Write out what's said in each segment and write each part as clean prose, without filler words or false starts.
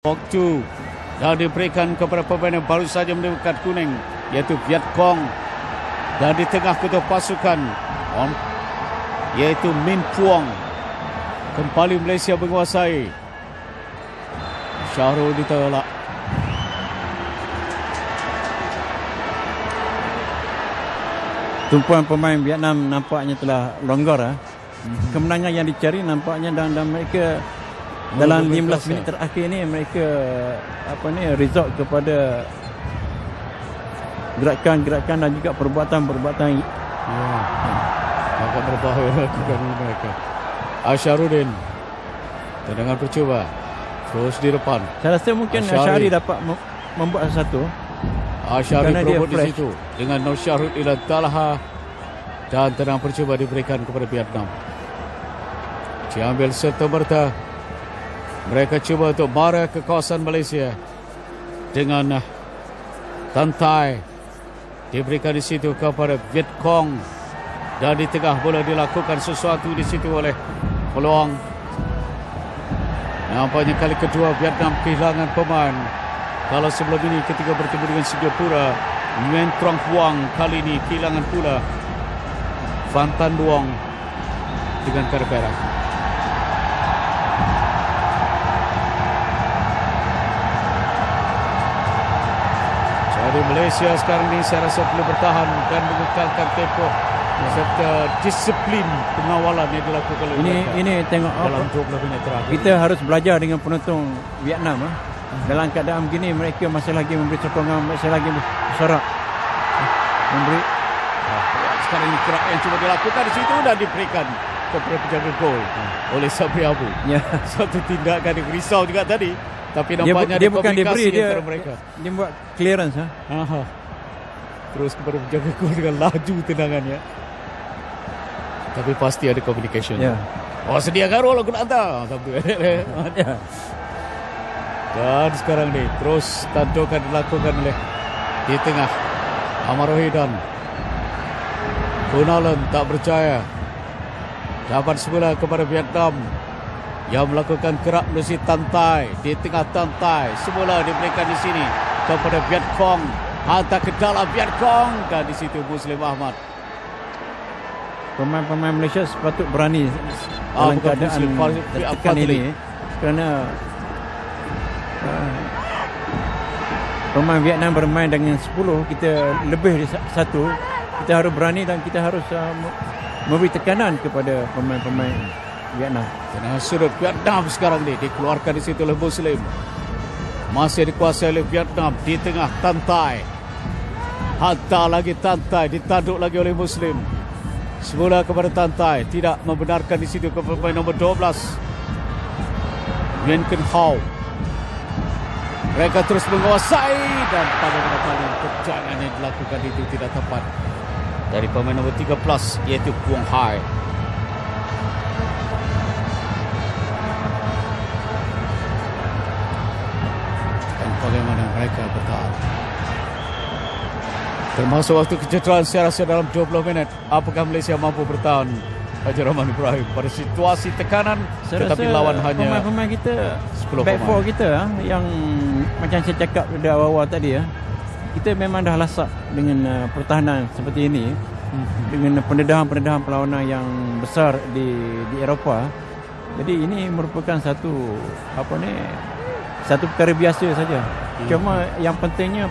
Waktu dah diberikan kepada pemain yang baru saja menerima kad kuning, iaitu Viet Cong. Dan di tengah kutub pasukan iaitu Min Phuong. Kembali Malaysia menguasai. Syahrul ditolak. Tumpuan pemain Vietnam nampaknya telah longgar. Kemenangan yang dicari nampaknya dan mereka dalam 15 minit terakhir ni mereka resort kepada gerakan-gerakan dan juga perbuatan-perbuatan agak berbahaya lakukan mereka. Asharuddin tendangan percuba terus di depan. Saya rasa mungkin Ashari dapat membuat sesuatu. Ashari berebut di situ dengan Nur Syahrul ila Talha, dan tendangan percuba diberikan kepada Vietnam. Diambil serta-merta mereka cuba untuk marah ke kawasan Malaysia dengan Tantai diberikan di situ kepada Viet Cong, dan di tengah bola dilakukan sesuatu di situ oleh peluang. Nampaknya kali kedua Vietnam kehilangan pemain. Kalau sebelum ini ketika bertemu dengan Singapura, Nguyen Trong Huang, kali ini kehilangan pula Van Tan Duong dengan kad merah. Jadi Malaysia sekarang ini saya rasa perlu bertahan dan mengekalkan tempo serta disiplin pengawalan yang dilakukan oleh mereka. Ini tengok dalam 20 minit terakhir. Kita harus belajar dengan penonton Vietnam. Dalam keadaan begini mereka masih lagi memberi sokongan, masih lagi bersorak. Memberi. Sekarang ini gerak yang cuba dilakukan di situ dan diberikan kepada penjaga gol oleh Sabri Abu. Ya. Satu tindakan yang risau juga tadi. Tapi nampaknya dia bukan diberi, dia mereka. Dia buat clearance. Terus kepada penjaga gol dengan laju tendangannya. Tapi pasti ada communication. Ya. Oh, sediakan roll aku nak hantar. Ya. Dan sekarang ni terus tandukan dilakukan oleh di tengah Amar Rohidan. Kunalan tak berjaya. Dapat semula kepada Vietnam yang melakukan gerak melalui Tantai. Di tengah Tantai semula diberikan di sini kepada Viet Cong. Hantar ke dalam Viet Cong, dan di situ Muslim Ahmad. Pemain-pemain Malaysia sepatut berani dalam keadaan tertekan ini, kerana pemain Vietnam bermain dengan 10, kita lebih dari 1. Kita harus berani dan kita harus memberi tekanan kepada pemain-pemain Vietnam. Tengah sudut Vietnam sekarang ni dikeluarkan di situ oleh Muslim. Masih dikuasai oleh Vietnam di tengah Tantai. Hantar lagi Tantai, ditanduk lagi oleh Muslim. Semula kepada Tantai, tidak membenarkan di situ kepada pemain nombor 12 Nguyen Ken Hau. Mereka terus menguasai, dan pada kali tendangan yang dilakukan itu tidak tepat dari pemain nombor 13 iaitu Kuang Hai. Dan bagaimana mereka bertahan. Termasuk waktu kecederaan, saya rasa dalam 20 minit. Apakah Malaysia mampu bertahan, Haji Rahman Ibrahim, pada situasi tekanan, saya tetapi lawan hanya pemain kita 10 back pemain. four kita yang macam saya cakap pada awal-awal tadi, kita memang dah lasak dengan pertahanan seperti ini, dengan pendedahan perlawanan yang besar di Eropah. Jadi ini merupakan satu perkara biasa saja. Cuma yang pentingnya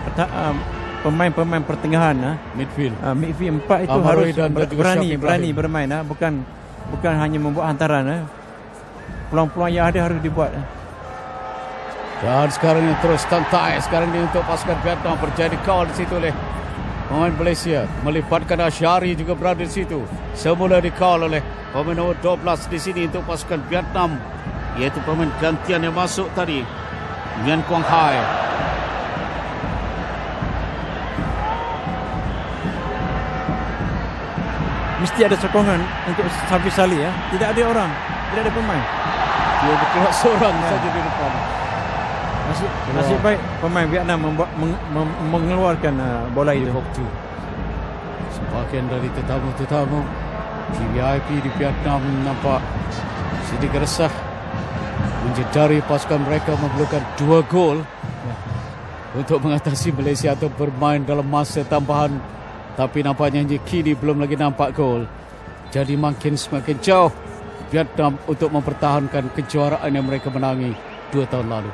pemain-pemain pertengahan, midfield 4 itu harus berani bermain, bukan hanya membuat hantaran. Peluang-peluang yang ada harus dibuat. Dan sekarang ini terus Tantai. Sekarang ini untuk pasukan Vietnam berjaya dikawal di situ oleh pemain Malaysia. Melibatkan Ashari juga berada di situ. Semula dikawal oleh pemain nomor 12 di sini untuk pasukan Vietnam, iaitu pemain gantian yang masuk tadi, Nguyen Quang Hai. Mesti ada sokongan untuk Safi Salih. Tidak ada orang, tidak ada pemain. Dia bergerak seorang saja di depan. Nasib baik pemain Vietnam mengeluarkan bola itu. Sebahagian dari tetamu-tetamu VIP di Vietnam nampak sedikit resah menjedari pasukan mereka memerlukan 2 gol untuk mengatasi Malaysia atau bermain dalam masa tambahan. Tapi nampaknya kini belum lagi nampak gol. Jadi makin semakin jauh Vietnam untuk mempertahankan kejuaraan yang mereka menangi 2 tahun lalu.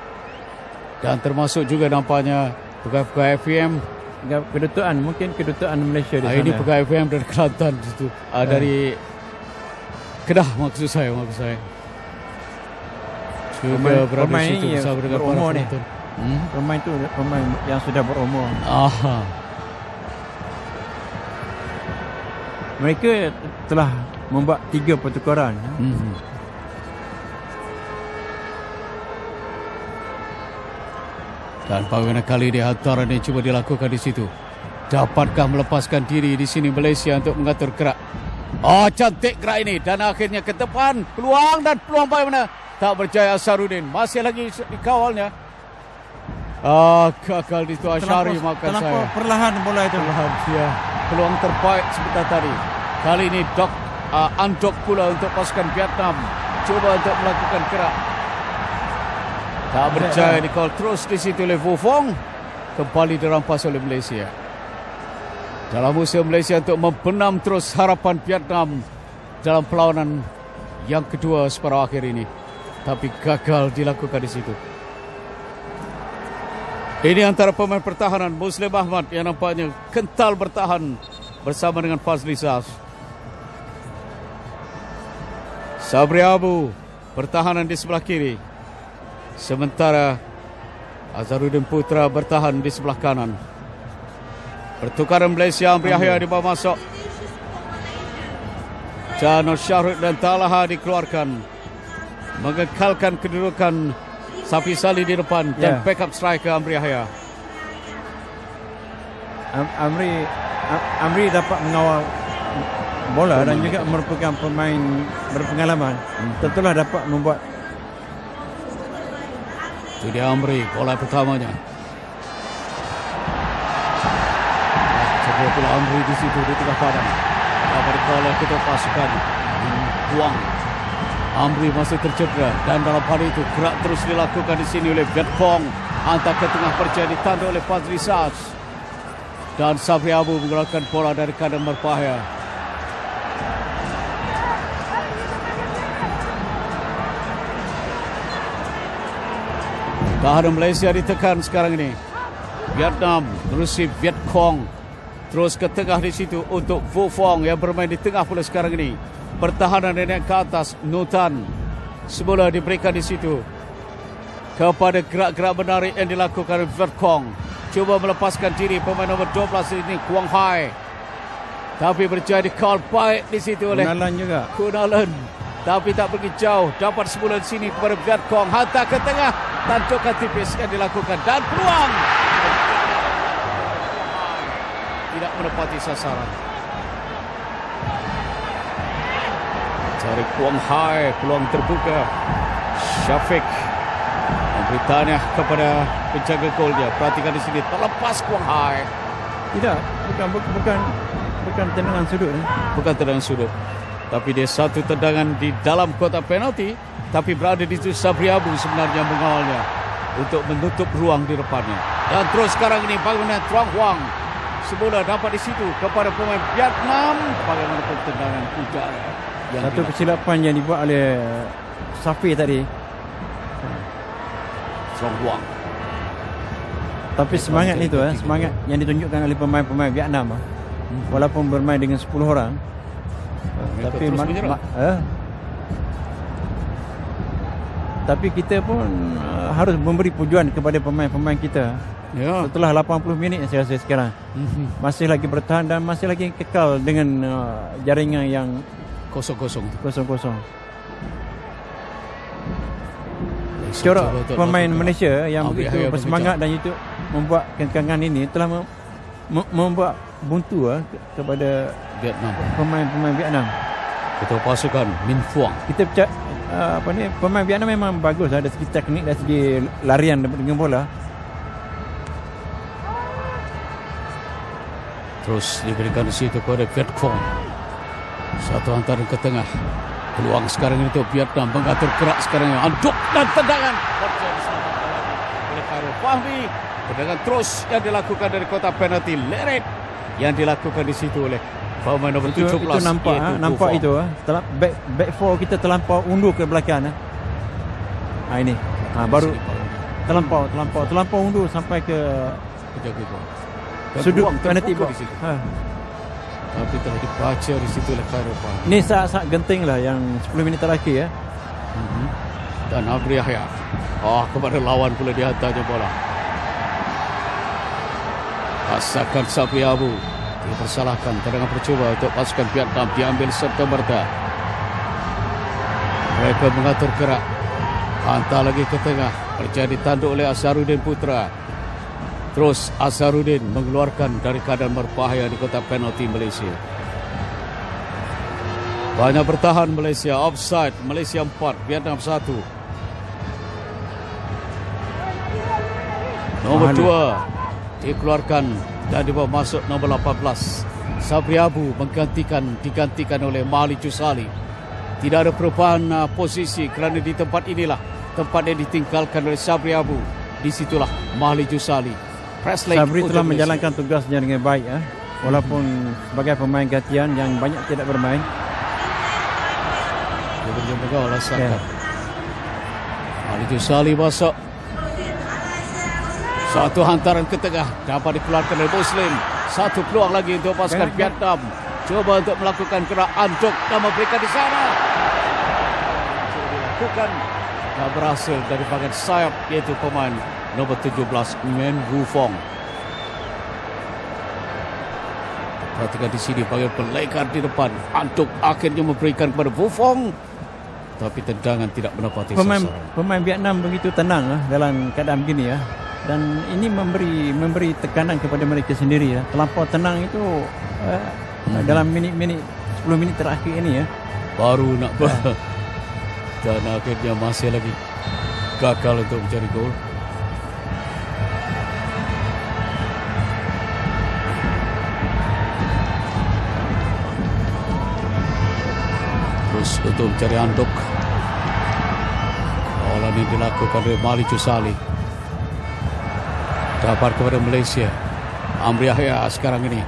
Dan termasuk juga nampaknya pegawai FM, kedutaan, mungkin kedutaan Malaysia di sana. Ini pegawai FM dari Kelantan itu, dari Kedah maksud saya. Juga berada di situ bersama dengan para penonton. Pemain itu pemain yang sudah berumur. Mereka telah membuat 3 pertukaran. Dan bagaimana kali ini hantaran yang cuba dilakukan di situ. Dapatkah melepaskan diri di sini Malaysia untuk mengatur gerak? Cantik gerak ini. Dan akhirnya ke depan. Peluang bagaimana? Tak berjaya Asharuddin. Masih lagi dikawalnya. Gagal di situ Ashari makan saya. Terlampau perlahan bola itu. Ya. Peluang terbaik sebentar tadi. Kali ini Andok pula untuk pasukan Vietnam. Cuba untuk melakukan gerak. Tak berjaya dikawal terus di situ oleh Wu Fong. Kembali dirampas oleh Malaysia. Dalam usaha Malaysia untuk membenam terus harapan Vietnam dalam perlawanan yang kedua separuh akhir ini. Tapi gagal dilakukan di situ. Ini antara pemain pertahanan Muslim Ahmad yang nampaknya kental bertahan bersama dengan Fazli Saz. Sabri Abu pertahanan di sebelah kiri. Sementara Azharuddin Putra bertahan di sebelah kanan. Pertukaran Malaysia, Amri Yahya di bawah masuk. Janur Syahrud dan Talaha dikeluarkan. Mengekalkan kedudukan Safi Salih di depan dan backup striker Amri Yahya. Amri dapat mengawal bola dan juga merupakan pemain berpengalaman. Tentulah dapat membuat. Itu dia Amri, bola pertamanya. Sebuah bola Amri di situ di tengah padang. Dapat dikawal ketua pasukan Buang. Amri masih tercedera dan dalam hal itu gerak terus dilakukan di sini oleh Viet Cong. Hantar ke tengah percaya ditanduk oleh Fazli Saz. Dan Sabri Abu menggerakkan bola dari kanan berbahaya. Tahanan Malaysia ditekan sekarang ini. Vietnam menerusi Viet Cong. Terus ke tengah di situ untuk Wu Fong yang bermain di tengah pula sekarang ini. Pertahanan naik ke atas. Nutan semula diberikan di situ kepada gerak-gerak menarik yang dilakukan oleh Viet Cong. Cuba melepaskan diri pemain nomor 12 ini Kuang Hai. Tapi berjaya dikawal baik di situ oleh Kunalan juga. Kunalan. Tapi tak pergi jauh. Dapat semula di sini kepada Viet Cong. Hantar ke tengah. Tantukan tipis yang dilakukan. Dan peluang. Tidak menepati sasaran. Cari Kuang Hai. Peluang terbuka. Syafiq memberitahunya kepada penjaga golnya. Perhatikan di sini. Terlepas Kuang Hai. Tidak. Bukan tendangan sudut. Bukan tendangan sudut. Tapi dia satu tendangan di dalam kotak penalti. Tapi berada di situ Sabri Abu sebenarnya mengawalnya untuk menutup ruang di depannya. Dan terus sekarang ini bagaimana Truong Huang semula dapat di situ kepada pemain Vietnam. Bagaimanapun tendangan udara. Satu kesilapan yang dibuat oleh Safi tadi. Truong Huang. Tapi semangat itu, semangat yang ditunjukkan oleh pemain-pemain Vietnam. Walaupun bermain dengan 10 orang. Tapi kita pun harus memberi pujuan kepada pemain-pemain kita. Setelah 80 minit saya rasa sekarang masih lagi bertahan dan masih lagi kekal dengan jaringan yang kosong. Corak pemain Malaysia yang begitu bersemangat dan itu membuat kekangan ini telah membuat buntu kepada Vietnam. Pemain Vietnam. Ketua pasukan Min Phuong. Kita pemain Vietnam memang bagus dari segi teknik, dari segi larian dengan bola. Terus diberikan di situ kepada Viet Cong. Satu hantaran ke tengah. Peluang sekarang ini untuk Vietnam mengatur gerak sekarang ini. Anduk dan tendangan. Oleh Khairul Fahmi. Tendangan terus yang dilakukan dari kotak penalti. Leret yang dilakukan di situ oleh pemain nomor 17. Itu nampak itu. Back four kita terlampau undur ke belakang. Ini. Baru terlampau undur sampai ke sudut penalti box. Tapi telah dibaca di situ oleh Khairul Fahmi. Ini saat-saat genting lah yang 10 minit terakhir ya. Dan Amri Yahya. Kepada lawan pula dihantarnya bola. Pasakan Sabri Abu dipersalahkan. Tendangan percuma untuk pasukan Vietnam diambil serta-merta. Mereka mengatur gerak. Hantar lagi ke tengah. Terjadi tanduk oleh Azharuddin Putra. Terus Azharuddin mengeluarkan dari keadaan berbahaya di kotak penalti Malaysia. Banyak bertahan Malaysia. Offside. Malaysia 4, Vietnam 1. Nomor 2 dikeluarkan dan dibawa masuk nomor 18. Sabri Abu digantikan oleh Mahli Jusali. Tidak ada perubahan posisi kerana di tempat inilah tempat yang ditinggalkan oleh Sabri Abu. Disitulah Mahli Jusali. Sabri telah menjalankan tugasnya dengan baik walaupun sebagai pemain gantian yang banyak tidak bermain. Dia berjumpa gol rasakan. Mahli Jusali masuk. Satu hantaran ke tengah dapat dikeluarkan oleh Muslim. Satu peluang lagi untuk pasukan Vietnam. Cuba untuk melakukan gerak anduk dan memberikan di sana. Dilakukan dan berhasil dari bahagian sayap iaitu pemain nomor 17 Nguyen Vu Phong. Perhatikan di sini bahagian pelekar di depan. Anduk akhirnya memberikan kepada Vu Phong. Tapi tendangan tidak mendapati sasaran. Pemain Vietnam begitu tenang dalam keadaan begini ya. Dan ini memberi tekanan kepada mereka sendiri ya. Terlampau tenang itu dalam 10 minit terakhir ini ya. Baru nak dan akhirnya masih lagi gagal untuk mencari gol. Terus untuk mencari anduk. Kawalan ini dilakukan oleh Mahli Jusali. Dapat kepada Malaysia. Amri Yahya sekarang ini.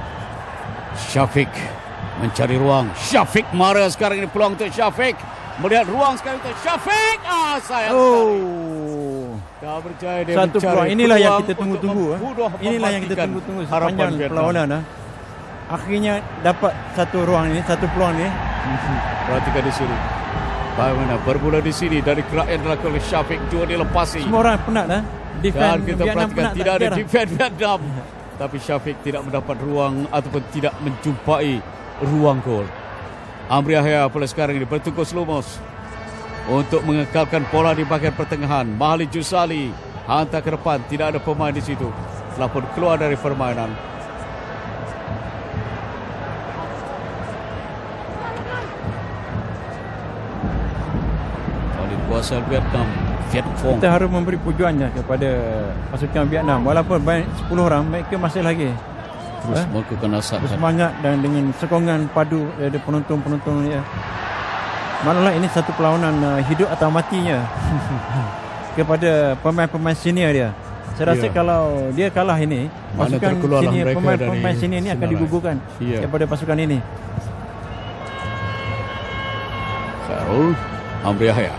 Syafiq mencari ruang. Syafiq marah sekarang ini. Peluang untuk Syafiq. Melihat ruang sekarang untuk Syafiq. Sayang sekali. Dah berjaya dia satu mencari peluang. Inilah yang kita tunggu-tunggu. Inilah yang kita tunggu-tunggu sepanjang perlawanan. Akhirnya dapat satu ruang ini, satu peluang ini. Perhatikan di sini. Bagaimana bermula di sini dari gerak yang dilakukan oleh Syafiq juga dilepasi. Semua orang penat dan kita perhatikan tidak ada defense Vietnam. Tapi Syafiq tidak mendapat ruang ataupun tidak menjumpai ruang gol. Amri Yahya pula sekarang ini bertungkus lumus untuk mengekalkan bola di bahagian pertengahan. Mahli Jusali hantar ke depan. Tidak ada pemain di situ. Telah pun keluar dari permainan. Kali kuasa Vietnam. Kita harus memberi pujuannya kepada pasukan Vietnam. Walaupun banyak 10 orang, mereka masih lagi terus melakukan asal semangat dan dengan sokongan padu dari penonton-penonton ya. Maklumlah ini satu perlawanan hidup atau matinya kepada pemain-pemain senior dia. Saya rasa kalau dia kalah ini, pasukan senior, pemain senior ini akan digugurkan kepada pasukan ini. Khairul Amri Yahya.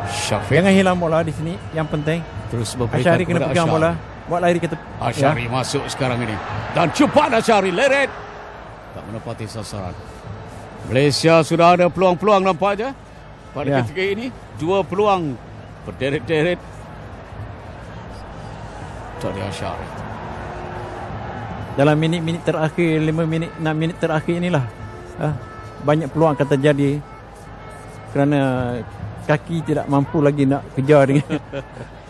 Syafiq. Jangan hilang bola di sini, yang penting. Terus memberikan Asyari kena pegang bola, buat lari ke Asyari masuk sekarang ini. Dan cepat Asyari leret. Tak menepati sasaran. Malaysia sudah ada peluang-peluang nampaknya. Pada ketika ini, 2 peluang berderet-deret dari Asyari. Dalam minit-minit terakhir, 5 minit, 6 minit terakhir inilah banyak peluang akan terjadi. Kerana kaki tidak mampu lagi nak kejar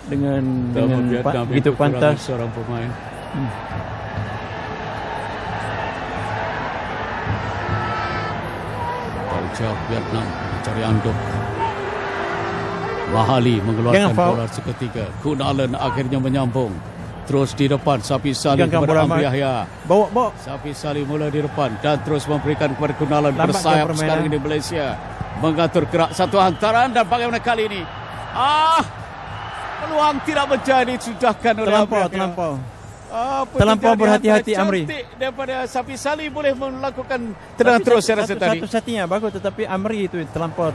dengan begitu pantas seorang pemain. Jauh Vietnam mencari anduk. Mahali mengeluarkan bola seketika. Kun Allen akhirnya menyambung. terus di depan. Safi Salih Pegangkan kepada bola, Amri Yahya. Bawa. Safi Salih mula di depan dan terus memberikan kepada Gunalan. Lambatkan Bersayap permainan. sekarang ini Malaysia. Mengatur gerak satu hantaran dan bagaimana kali ini? Peluang tidak menjadi. Sudahkan oleh Amri Yahya. Terlampau. Terlampau berhati-hati Amri. Daripada Safi Salih boleh melakukan tendangan terus saya rasa tadi. Satu-satunya bagus, tetapi Amri itu terlampau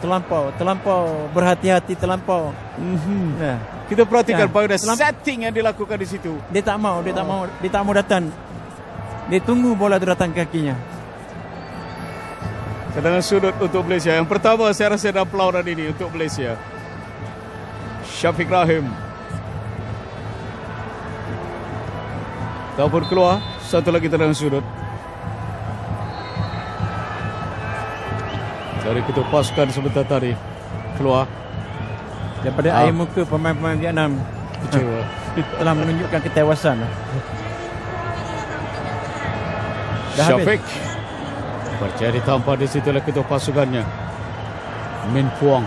berhati-hati, terlampau. Ya. Kita perhatikan Ya. bagaimana setting yang dilakukan di situ. Dia tak mau datang. Dia tunggu bola itu datang ke kakinya. Tendangan sudut untuk Malaysia. Yang pertama saya rasa dalam perlawanan ini untuk Malaysia. Syafiq Rahim. Ataupun keluar. Satu lagi tendangan sudut. Dari ketua pasukan sebentar tadi. Keluar. Daripada air muka pemain-pemain Vietnam Kecewa. telah menunjukkan ketewasan. Dah Syafiq. Berjaya ditampar di situ oleh ketua pasukannya. Min Puang.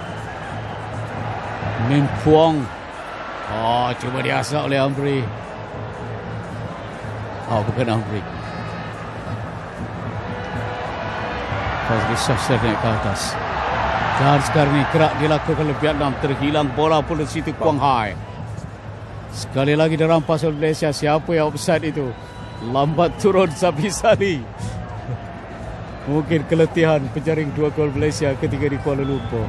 Cuba diasak oleh Amri. Bukan Amri. Fazli Shah naik ke atas. Dan sekarang ini gerak dilakukan oleh Vietnam. Terhilang bola pun di situ Quang Hai. Sekali lagi dirampas oleh Malaysia. Siapa yang offside itu? Lambat turun Safi Salih. Mungkin keletihan penjaring 2 gol Malaysia ketika di Kuala Lumpur.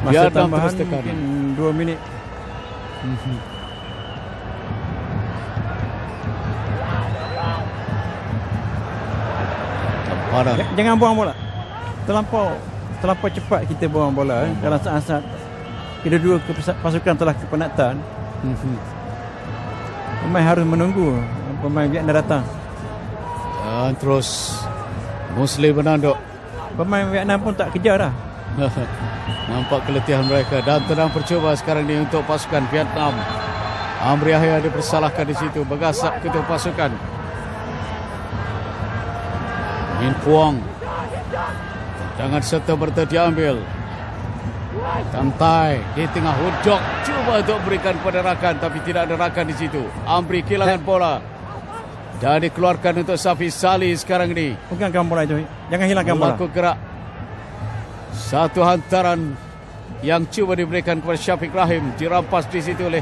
Masa Vietnam tambahan terus tekan. mungkin 2 minit. Tamparan. Jangan buang bola. Terlampau cepat kita buang bola. Dalam saat-saat kedua-dua pasukan telah kepenatan, pemain harus menunggu pemain Vietnam datang. Dan terus Muslim menanduk. Pemain Vietnam pun tak kejar dah. Nampak keletihan mereka. Dan tenang percuba sekarang ini untuk pasukan Vietnam. Amri Yahya dipersalahkan di situ. Bergasak ketua pasukan. Min Puang. Tendangan serta-merta diambil. Tantai di tengah hujok. Cuba untuk berikan kepada rakan. Tapi tidak ada rakan di situ. Amri kehilangan bola. Dan dikeluarkan untuk Safi Salih sekarang ini. Pegangkan bola itu. Jangan hilangkan bola. Melakukan gerak. Satu hantaran yang cuba diberikan kepada Syafiq Rahim. Dirampas di situ oleh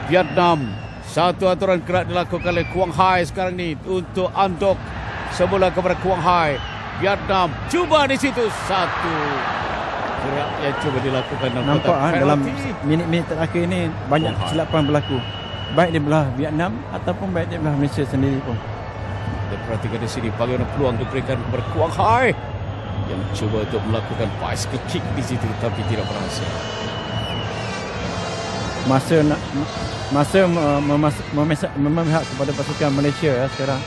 Vietnam. Satu aturan gerak dilakukan oleh Quang Hai sekarang ini untuk Andok. Semula kepada Quang Hai. Vietnam cuba di situ. Satu gerak yang cuba dilakukan. Nampak dalam minit-minit terakhir ini banyak kesilapan berlaku. Baik di belah Vietnam ataupun baik di belah Malaysia sendiri pun. Kita perhatikan di sini bagaimana peluang diberikan kepada Quang Hai yang cuba untuk melakukan bicycle kick di situ tapi tidak berhasil. Masa memihak kepada pasukan Malaysia sekarang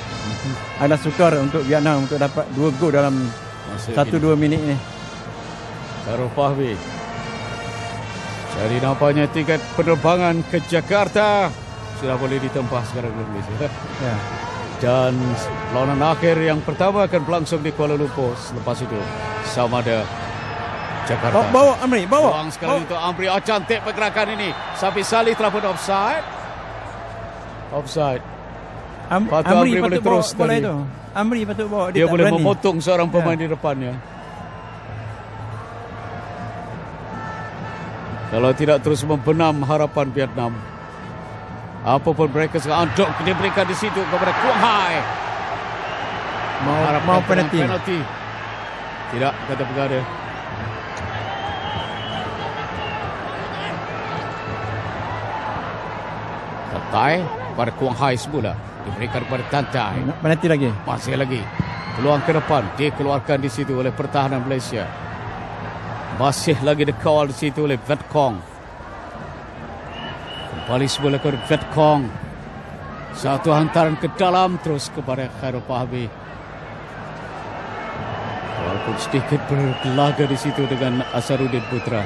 adalah sukar untuk Vietnam untuk dapat 2 gol dalam 1-2 minit ini. Karul Fahmi. Jadi nampaknya tiket penerbangan ke Jakarta sudah boleh ditempah sekarang di Malaysia. Ya. Dan lawanan akhir yang pertama akan berlangsung di Kuala Lumpur. Selepas itu sama ada Jakarta. Bawa Amri, bawa. Buang sekali untuk Amri. Cantik pergerakan ini. Safi Salih telah pun offside. Amri patut bawa bola itu. Amri patut bawa. Dia boleh berani memotong seorang pemain di depannya. Kalau tidak terus membenam harapan Vietnam. Apapun mereka sekarang Andok diberikan di situ kepada Quang Hai. Mau penalti. Tidak, kata penggada. Tantai pada Quang Hai semula. Diberikan kepada Tantai. Penalti lagi. Masih lagi. Peluang ke depan. Dikeluarkan di situ oleh pertahanan Malaysia. Masih lagi dikawal di situ oleh Vietcong. Kembali semula ke Vietcong. Satu hantaran ke dalam terus kepada Khairul Fahmi. Walaupun sedikit bergelaga di situ dengan Asharuddin Putra.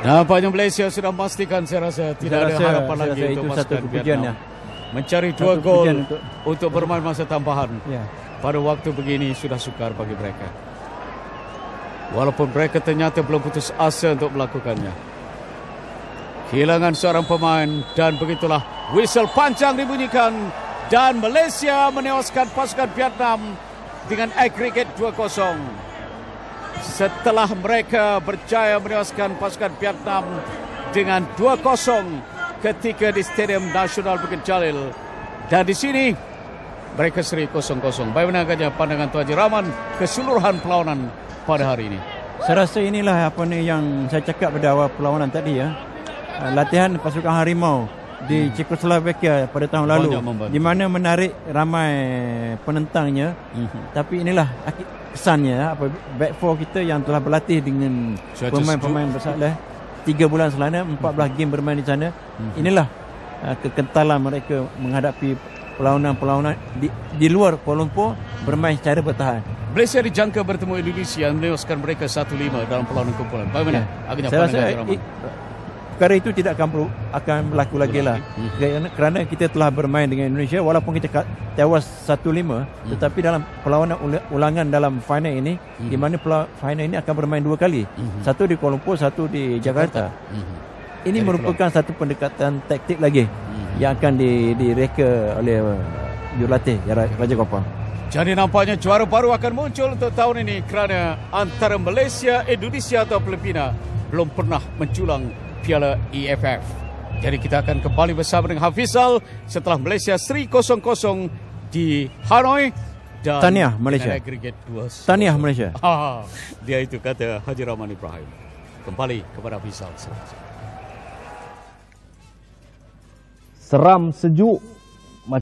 Nampaknya Malaysia sudah memastikan, saya rasa tidak ada harapan lagi untuk pasukan Vietnam. Mencari 2 gol untuk bermain masa tambahan. Ya. Pada waktu begini sudah sukar bagi mereka. Walaupun mereka ternyata belum putus asa untuk melakukannya. kehilangan seorang pemain dan begitulah whistle panjang dibunyikan dan Malaysia menewaskan pasukan Vietnam dengan agregat 2-0. Setelah mereka berjaya menewaskan pasukan Vietnam dengan 2-0 ketika di Stadium Nasional Bukit Jalil, dan di sini mereka seri 0-0. Bagaimana agaknya pandangan Tuan Haji Rahman keseluruhan perlawanan pada hari ini? Saya rasa inilah apa ni yang saya cakap pada awal perlawanan tadi ya. Latihan pasukan Harimau di Czechoslovakia pada tahun lalu di mana menarik ramai penentangnya. Tapi inilah kesannya apa back four kita yang telah berlatih dengan pemain-pemain bersalah 3 bulan selama 14 game bermain di sana. Inilah kekentalan mereka menghadapi perlawanan-perlawanan di luar Kuala Lumpur bermain secara bertahan. Malaysia dijangka bertemu Indonesia yang menewaskan mereka 1-5 dalam perlawanan kumpulan. Bagaimana? Agaknya saya rasa perkara itu tidak akan berlaku lagi lah. Kerana kita telah bermain dengan Indonesia walaupun kita tewas 1-5, tetapi dalam perlawanan ulangan dalam final ini di mana final ini akan bermain 2 kali. Satu di Kuala Lumpur, satu di Jakarta. Ini merupakan satu pendekatan taktik lagi yang akan direka oleh jurulatih Raja Gopal. Jadi nampaknya juara baru akan muncul untuk tahun ini kerana antara Malaysia, Indonesia atau Filipina belum pernah menculang Piala EFF. Jadi kita akan kembali bersama dengan Hafizal setelah Malaysia seri 0-0 di Hanoi dan Tahniah Malaysia. Tahniah Malaysia. Dia itu kata Haji Rahman Ibrahim. Kembali kepada Hafizal. Seram sejuk